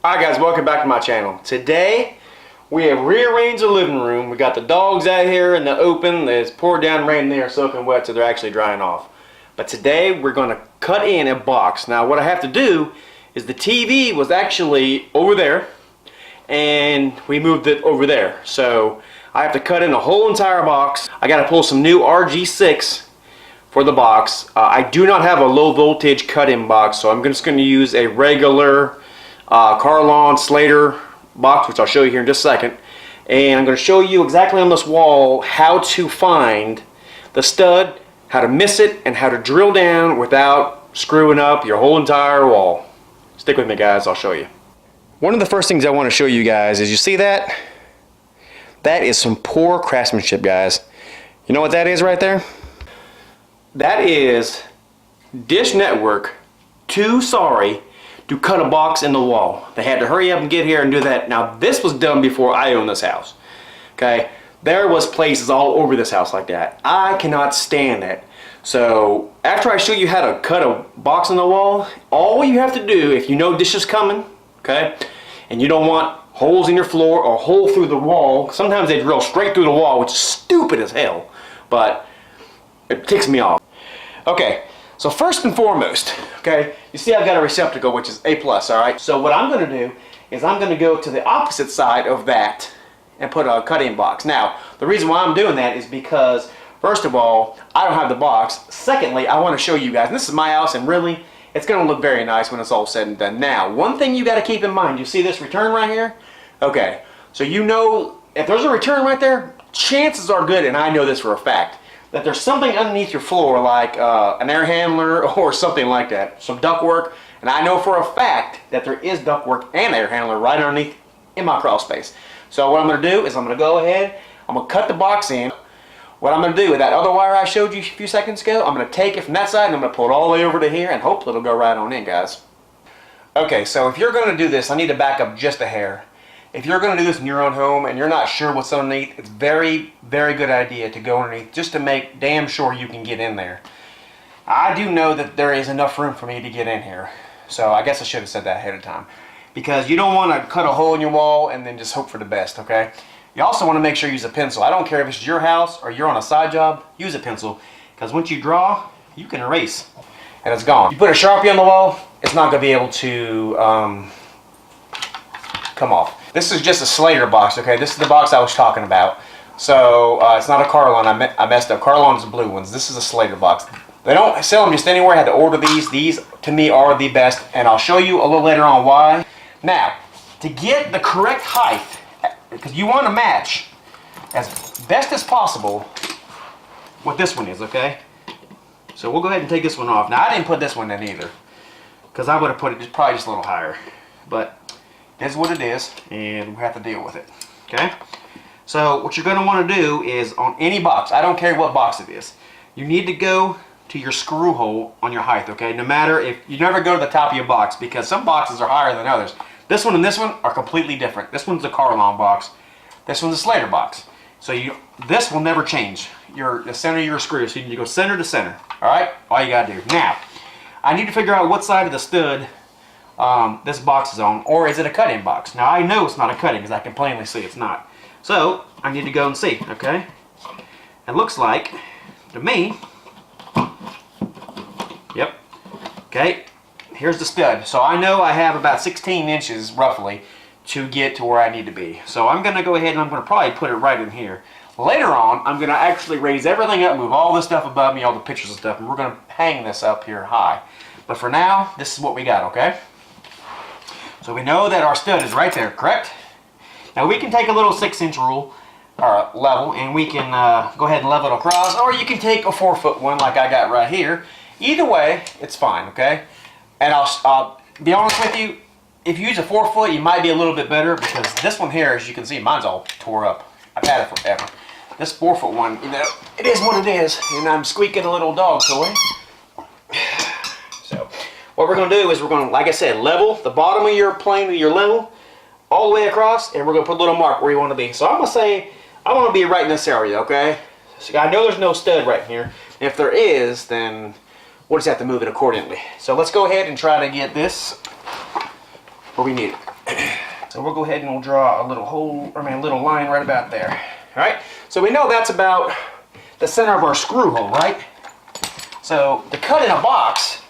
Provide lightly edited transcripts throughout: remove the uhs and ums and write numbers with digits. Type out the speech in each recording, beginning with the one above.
Alright guys, welcome back to my channel. Today we have rearranged the living room. We got the dogs out here in the open. It's poured down rain. They are soaking wet, so they're actually drying off. But today we're going to cut in a box. Now what I have to do is the TV was actually over there and we moved it over there. So I have to cut in a whole entire box. I got to pull some new RG6 for the box. I do not have a low voltage cut-in box, so I'm just going to use a regular Carlon Slater box, which I'll show you here in just a second. And I'm going to show you exactly on this wall how to find the stud, how to miss it, and how to drill down without screwing up your whole entire wall. Stick with me guys, I'll show you. One of the first things I want to show you guys is, you see that? That is some poor craftsmanship, guys. You know what that is right there? That is Dish Network too sorry to cut a box in the wall. They had to hurry up and get here and do that. Now this was done before I owned this house. Okay, there was places all over this house like that. I cannot stand that. So after I show you how to cut a box in the wall, all you have to do, if you know dish is coming, okay, and you don't want holes in your floor or a hole through the wall, sometimes they drill straight through the wall, which is stupid as hell, but it ticks me off. Okay, so first and foremost, okay, you see I've got a receptacle which is A+, alright? So what I'm going to do is I'm going to go to the opposite side of that and put a cut-in box. Now, the reason why I'm doing that is because, first of all, I don't have the box. Secondly, I want to show you guys, and this is my house, and really, it's going to look very nice when it's all said and done. Now, one thing you got to keep in mind, you see this return right here? Okay, so you know, if there's a return right there, chances are good, and I know this for a fact, that there's something underneath your floor, like an air handler or something like that, some ductwork, and I know for a fact that there is ductwork and air handler right underneath in my crawl space. So what I'm going to do is I'm going to go ahead, I'm going to cut the box in. What I'm going to do with that other wire I showed you a few seconds ago, I'm going to take it from that side and I'm going to pull it all the way over to here, and hopefully it'll go right on in, guys. Okay, so if you're going to do this, I need to back up just a hair. If you're going to do this in your own home and you're not sure what's underneath, it's very, very good idea to go underneath just to make damn sure you can get in there. I do know that there is enough room for me to get in here, so I guess I should have said that ahead of time. Because you don't want to cut a hole in your wall and then just hope for the best, okay? You also want to make sure you use a pencil. I don't care if it's your house or you're on a side job, use a pencil. Because once you draw, you can erase. And it's gone. You put a Sharpie on the wall, it's not going to be able to come off. This is just a Slater box, okay? This is the box I was talking about. So, it's not a Carlon. I messed up. Carlon's the blue ones. This is a Slater box. They don't sell them just anywhere. I had to order these. These, to me, are the best. And I'll show you a little later on why. Now, to get the correct height, because you want to match as best as possible what this one is, okay? So we'll go ahead and take this one off. Now, I didn't put this one in either, because I would have put it probably just a little higher. But that's what it is, and we have to deal with it, okay? So what you're going to want to do is, on any box, I don't care what box it is, you need to go to your screw hole on your height, okay? No matter if you never go to the top of your box, because some boxes are higher than others. This one and this one are completely different. This one's a Carlon box. This one's a Slater box. So this will never change. The center of your screw. So you need to go center to center. All right? All you got to do. Now, I need to figure out what side of the stud this box is on, or is it a cut-in box? Now, I know it's not a cut-in because I can plainly see it's not. So, I need to go and see, okay? It looks like, to me, yep, okay, here's the stud. So I know I have about 16 inches, roughly, to get to where I need to be. So I'm going to go ahead and I'm going to probably put it right in here. Later on, I'm going to actually raise everything up, move all this stuff above me, all the pictures and stuff, and we're going to hang this up here high. But for now, this is what we got, okay? So we know that our stud is right there, correct? Now we can take a little 6-inch rule, or level, and we can go ahead and level it across, or you can take a 4-foot one like I got right here. Either way, it's fine, okay? And I'll be honest with you, if you use a 4-foot, you might be a little bit better, because this one here, as you can see, mine's all tore up. I've had it forever. This 4-foot one, you know, it is what it is, and I'm squeaking a little dog toy. So, what we're going to do is we're going to, like I said, level the bottom of your plane with your level all the way across, and we're going to put a little mark where you want to be. So I'm going to say, I want to be right in this area, okay? So I know there's no stud right here. If there is, then we'll just have to move it accordingly. So let's go ahead and try to get this where we need it. So we'll go ahead and we'll draw a little hole, a little line right about there. All right, so we know that's about the center of our screw hole, right? So to cut in a box,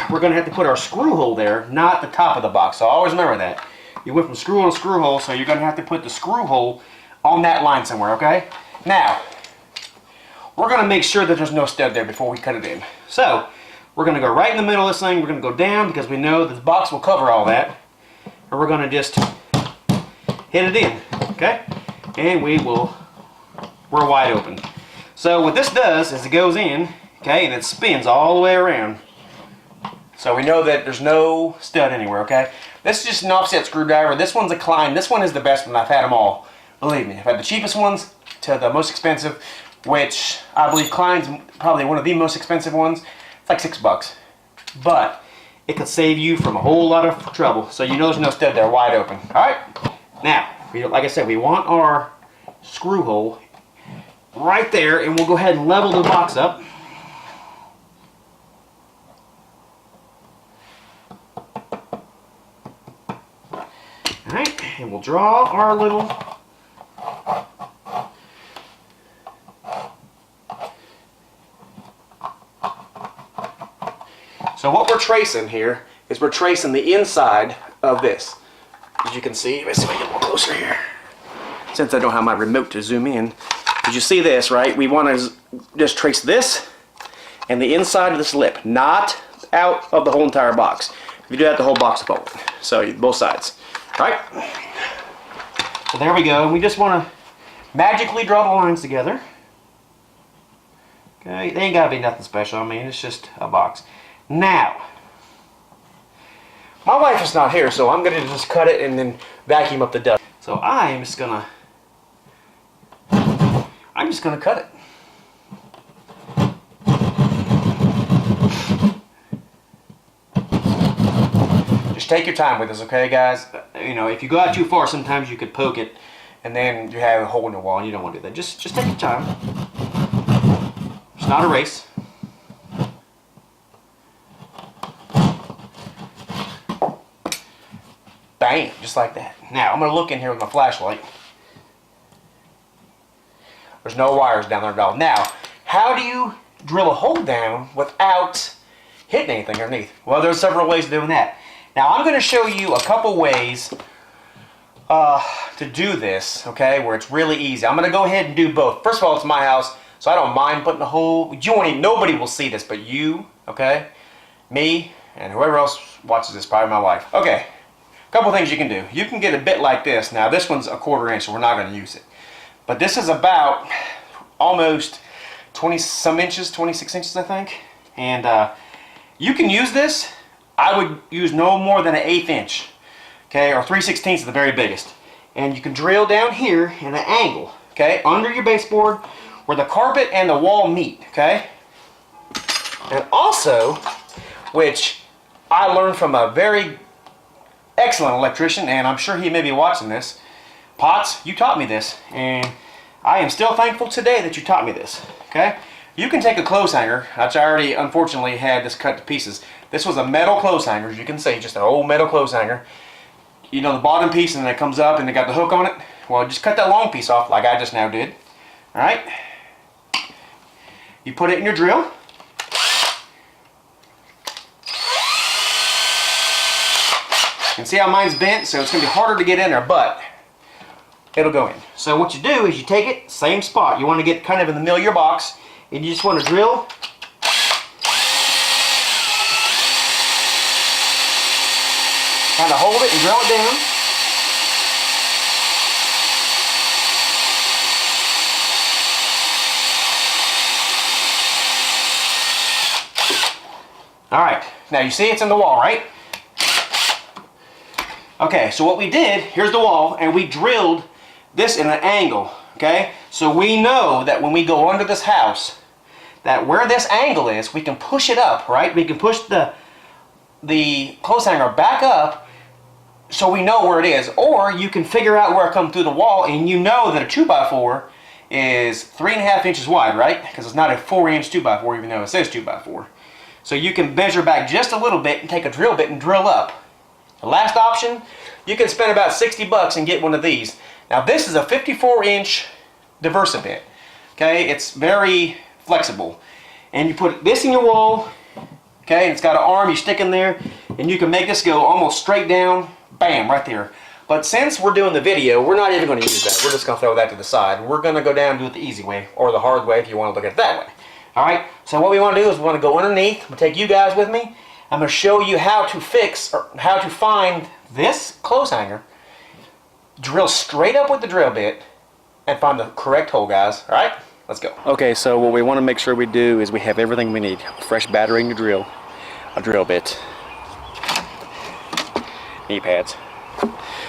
we're gonna have to put our screw hole there, not the top of the box. So always remember that. You went from screw hole to screw hole, so you're gonna have to put the screw hole on that line somewhere, okay? Now, we're gonna make sure that there's no stud there before we cut it in. So, we're gonna go right in the middle of this thing, we're gonna go down because we know that the box will cover all that. And we're gonna just hit it in, okay? And we're wide open. So what this does is it goes in, okay, and it spins all the way around. So we know that there's no stud anywhere, okay? This is just an offset screwdriver. This one's a Klein. This one is the best one. I've had them all. Believe me, I've had the cheapest ones to the most expensive, which I believe Klein's probably one of the most expensive ones. It's like $6. But it could save you from a whole lot of trouble. So you know there's no stud there, wide open. Alright? Now, like I said, we want our screw hole right there, and we'll go ahead and level the box up. Alright, and we'll draw our little So what we're tracing here is we're tracing the inside of this. As you can see, let's see if I get a little closer here. Since I don't have my remote to zoom in, as you see this, right? We want to just trace this and the inside of this lip, not out of the whole entire box. If you do that, the whole box will fall. So both sides, right? So there we go. And we just want to magically draw the lines together. Okay, they ain't got to be nothing special. I mean, it's just a box. Now, my wife is not here, so I'm going to just cut it and then vacuum up the dust. So I'm just gonna cut it. Just take your time with this, okay, guys? You know, if you go out too far, sometimes you could poke it, and then you have a hole in the wall, and you don't want to do that. Just take your time. It's not a race. Bam, just like that. Now, I'm going to look in here with my flashlight. There's no wires down there at all. Now, how do you drill a hole down without hitting anything underneath? Well, there's several ways of doing that. Now, I'm going to show you a couple ways to do this, okay, where it's really easy. I'm going to go ahead and do both. First of all, it's my house, so I don't mind putting a hole. Nobody will see this but you, okay, me, and whoever else watches this, probably my wife. Okay. Couple things you can do. You can get a bit like this. Now this one's a 1/4 inch, so we're not going to use it. But this is about almost 20 some inches, 26 inches I think. And you can use this. I would use no more than an 1/8 inch. Okay, or 3/16 is the very biggest. And you can drill down here in an angle, okay, under your baseboard where the carpet and the wall meet, okay? And also, which I learned from a very excellent electrician, and I'm sure he may be watching this. Potts, you taught me this, and I am still thankful today that you taught me this, okay? You can take a clothes hanger, which I already unfortunately had this cut to pieces. This was a metal clothes hanger, as you can see, just an old metal clothes hanger. You know the bottom piece, and then it comes up and it got the hook on it? Well, just cut that long piece off like I just now did, alright? You put it in your drill. And see how mine's bent, so it's going to be harder to get in there, but it'll go in. So what you do is you take it, same spot. You want to get kind of in the middle of your box, and you just want to drill. Kind of hold it and drill it down. Alright, now you see it's in the wall, right? Okay, so what we did, here's the wall, and we drilled this in an angle, okay? So we know that when we go under this house, that where this angle is, we can push it up, right? We can push the clothes hanger back up so we know where it is. Or you can figure out where it comes through the wall, and you know that a 2x4 is 3.5 inches wide, right? Because it's not a 4-inch 2x4, even though it says 2x4. So you can measure back just a little bit and take a drill bit and drill up. The last option, you can spend about 60 bucks and get one of these. Now this is a 54-inch Diversibit. Okay, it's very flexible. And you put this in your wall, okay, and it's got an arm you stick in there, and you can make this go almost straight down, bam, right there. But since we're doing the video, we're not even going to use that. We're just going to throw that to the side. We're going to go down and do it the easy way, or the hard way if you want to look at it that way. Alright, so what we want to do is we want to go underneath. I'm going to take you guys with me. I'm going to show you how to fix, or how to find this clothes hanger, drill straight up with the drill bit, and find the correct hole, guys. Alright, let's go. Okay, so what we want to make sure we do is we have everything we need. A fresh battery in the drill, a drill bit, knee pads,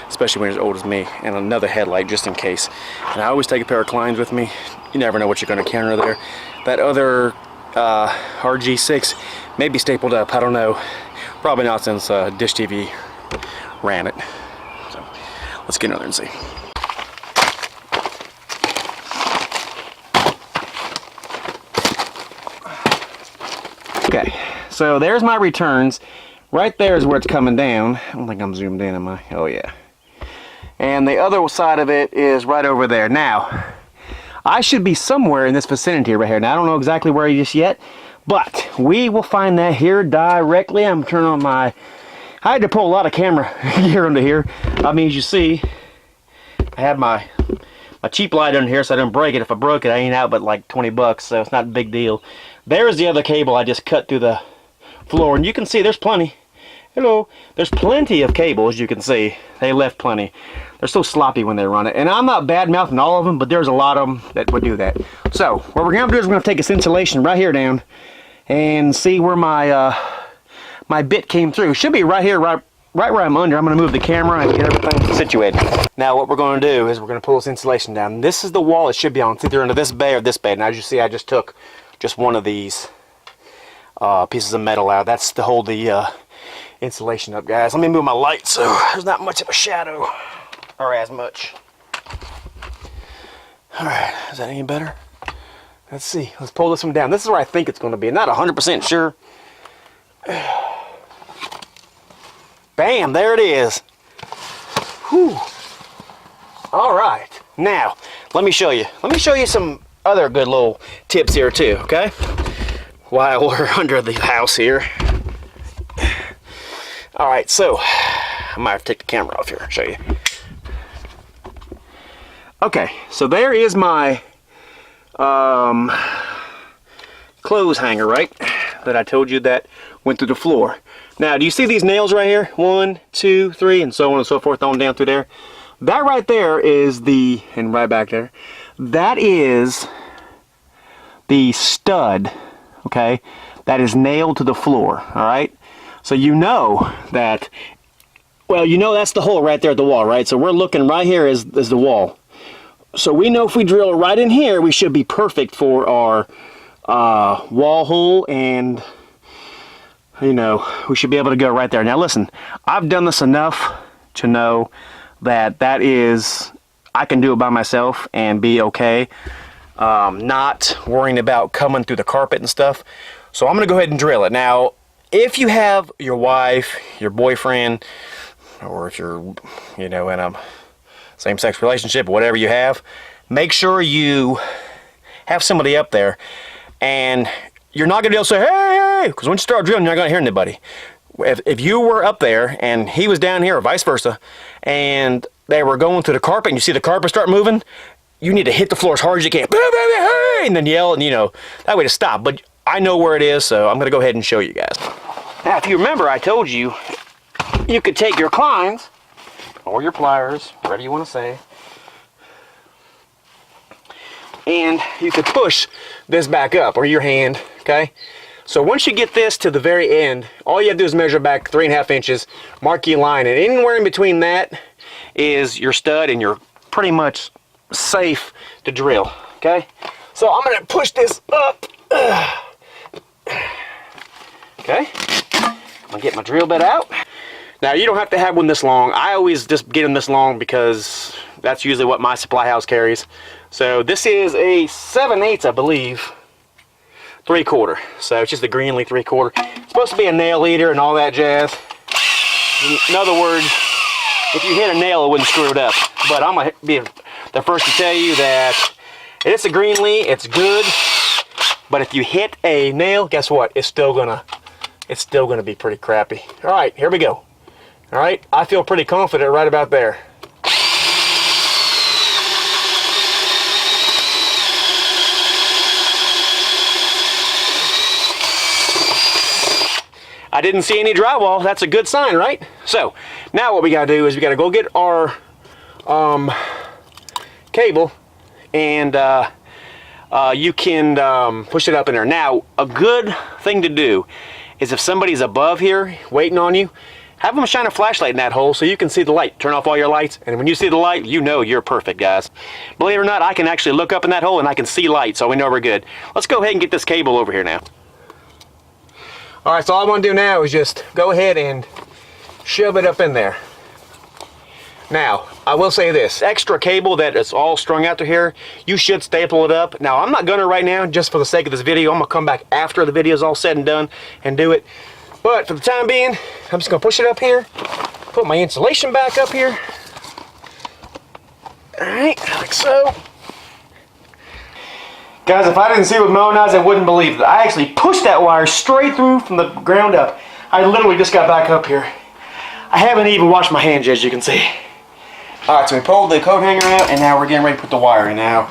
especially when you're as old as me, and another headlight just in case. And I always take a pair of Kleins with me. You never know what you're going to encounter there. That other RG6 may be stapled up, I don't know. Probably not, since Dish TV ran it. So let's get in there and see. Okay, so there's my returns. Right there is where it's coming down. I don't think I'm zoomed in, am I? Oh yeah. And the other side of it is right over there. Now, I should be somewhere in this vicinity right here. Now, I don't know exactly where just yet, but we will find that here directly. I'm turning on my... I had to pull a lot of camera gear under here. I mean, as you see, I have my cheap light under here so I don't break it. If I broke it, I ain't out but like 20 bucks, so it's not a big deal. There's the other cable I just cut through the floor, and you can see there's plenty. Hello. There's plenty of cable, as you can see. They left plenty. They're so sloppy when they run it. And I'm not bad-mouthing all of them, but there's a lot of them that would do that. So, what we're going to do is we're going to take this insulation right here down and see where my my bit came through. Should be right here, right where I'm under. I'm going to move the camera and get everything situated. Now, what we're going to do is we're going to pull this insulation down. This is the wall it should be on. It's either under this bay or this bay. And as you see, I just took just one of these pieces of metal out. That's to hold the insulation up, guys. Let me move my light so there's not much of a shadow, or as much. Alright, is that any better? Let's see. Let's pull this one down. This is where I think it's going to be. Not 100% sure. Bam, there it is. Whew. Alright, now let me show you. Let me show you some other good little tips here too, okay? While we're under the house here. Alright, so I might have to take the camera off here and show you. Okay, so there is my clothes hanger, right? That I told you that went through the floor. Now, do you see these nails right here? 1, 2, 3, and so on and so forth on down through there. That right there is the, and right back there, that is the stud, okay? That is nailed to the floor, all right? So you know that, well, you know that's the hole right there at the wall, right? So we're looking right here is the wall. So we know if we drill right in here, we should be perfect for our wall hole, and, you know, we should be able to go right there. Now listen, I've done this enough to know that that is, I can do it by myself and be okay. Not worrying about coming through the carpet and stuff. So I'm going to go ahead and drill it. Now, if you have your wife, your boyfriend, or if you're, you know, in a same-sex relationship, whatever you have, make sure you have somebody up there, and you're not going to be able to say, hey, because when you start drilling, you're not going to hear anybody. If you were up there and he was down here, or vice versa, and they were going through the carpet and you see the carpet start moving, you need to hit the floor as hard as you can, and then yell, and, you know, that way to stop. But I know where it is, so I'm going to go ahead and show you guys. Now, if you remember, I told you you could take your Kleins or your pliers, whatever you want to say, and you could push this back up, or your hand, okay? So once you get this to the very end, all you have to do is measure back 3.5 inches, mark your line, and anywhere in between that is your stud, and you're pretty much safe to drill, okay? So I'm going to push this up. Okay, I'm going to get my drill bit out. Now, you don't have to have one this long. I always just get them this long because that's usually what my supply house carries. So this is a 7/8, I believe, 3/4. So it's just the Greenlee 3/4. It's supposed to be a nail eater and all that jazz. In other words, if you hit a nail, it wouldn't screw it up. But I'm gonna be the first to tell you that it's a Greenlee, it's good. But if you hit a nail, guess what? It's still gonna be pretty crappy. All right, here we go. All right, I feel pretty confident right about there. I didn't see any drywall. That's a good sign, right? So now what we gotta do is we gotta go get our cable, and you can push it up in there. Now, a good thing to do is if somebody's above here waiting on you, have them shine a flashlight in that hole so you can see the light. Turn off all your lights, and when you see the light, you know you're perfect, guys. Believe it or not, I can actually look up in that hole and I can see light, so we know we're good. Let's go ahead and get this cable over here now. All right, so all I want to do now is just go ahead and shove it up in there. Now, I will say this, extra cable that is all strung out to here, you should staple it up. Now, I'm not gonna right now, just for the sake of this video. I'm gonna come back after the video is all said and done and do it. But for the time being, I'm just gonna push it up here, put my insulation back up here. All right, like so. Guys, if I didn't see with my own eyes, I wouldn't believe it. I actually pushed that wire straight through from the ground up. I literally just got back up here. I haven't even washed my hands, as you can see. All right, so we pulled the coat hanger out, and now we're getting ready to put the wire in. Now,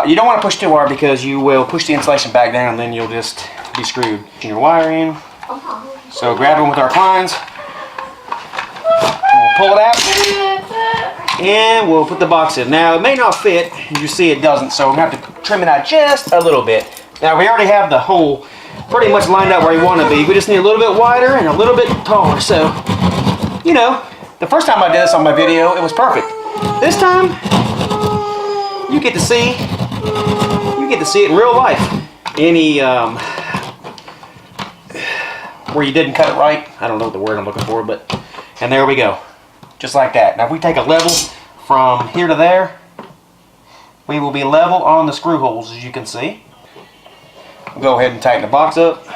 you don't want to push too hard because you will push the insulation back down, and then you'll just be screwed. Getting your wire in. So grab them with our pines. And we'll pull it out. And we'll put the box in. Now, it may not fit. You see it doesn't, so we're going to have to trim it out just a little bit. Now, we already have the hole pretty much lined up where you want to be. We just need a little bit wider and a little bit taller. So, you know, the first time I did this on my video, it was perfect. This time, you get to see it in real life. Any, where you didn't cut it right. I don't know what the word I'm looking for, but, and there we go. Just like that. Now if we take a level from here to there, we will be level on the screw holes, as you can see. We'll go ahead and tighten the box up.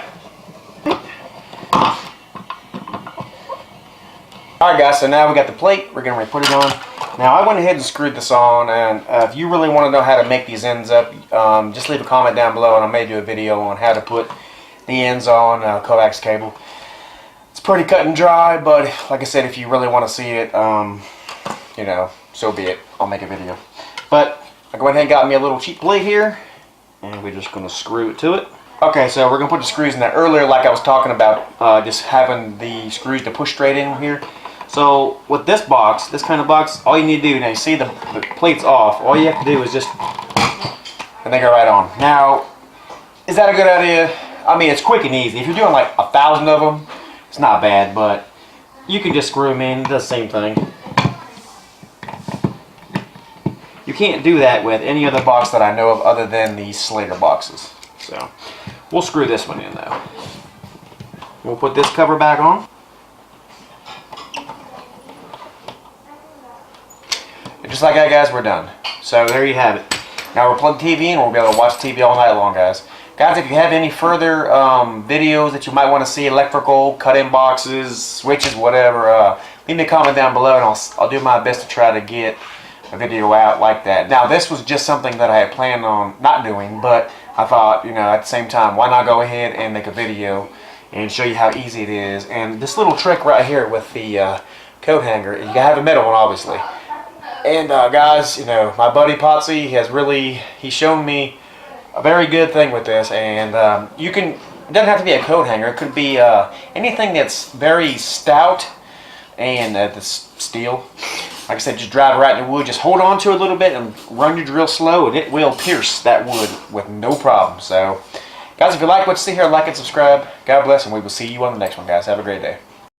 Alright guys, so now we got the plate. We're going to put it on. Now I went ahead and screwed this on, and if you really want to know how to make these ends up, just leave a comment down below and I may do a video on how to put the ends on coax cable. It's pretty cut and dry, but like I said, if you really want to see it, you know, so be it. I'll make a video. But I go ahead and got me a little cheap plate here, and we're just going to screw it to it. Okay, so we're going to put the screws in there. Earlier, like I was talking about, just having the screws to push straight in here. So with this box, this kind of box, all you need to do, now you see the plate's off, all you have to do is just, and they go right on. Now, is that a good idea? I mean, it's quick and easy. If you're doing like 1,000 of them, it's not bad, but you can just screw them in. It does the same thing. You can't do that with any other box that I know of other than these Slater boxes. So we'll screw this one in though. We'll put this cover back on. And just like that, guys, we're done. So there you have it. Now we'll plug TV in and we'll be able to watch TV all night long, guys. Guys, if you have any further videos that you might want to see, electrical, cut-in boxes, switches, whatever, leave me a comment down below and I'll do my best to try to get a video out like that. Now, this was just something that I had planned on not doing, but I thought, you know, at the same time, why not go ahead and make a video and show you how easy it is. And this little trick right here with the coat hanger, you gotta have a metal one, obviously. And guys, you know, my buddy Potsy he's shown me a very good thing with this, and it doesn't have to be a coat hanger. It could be anything that's very stout and that's steel. Like I said, just drive right in the wood. Just hold on to it a little bit and run your drill slow, and it will pierce that wood with no problem. So, guys, if you like what you see here, like and subscribe. God bless, and we will see you on the next one, guys. Have a great day.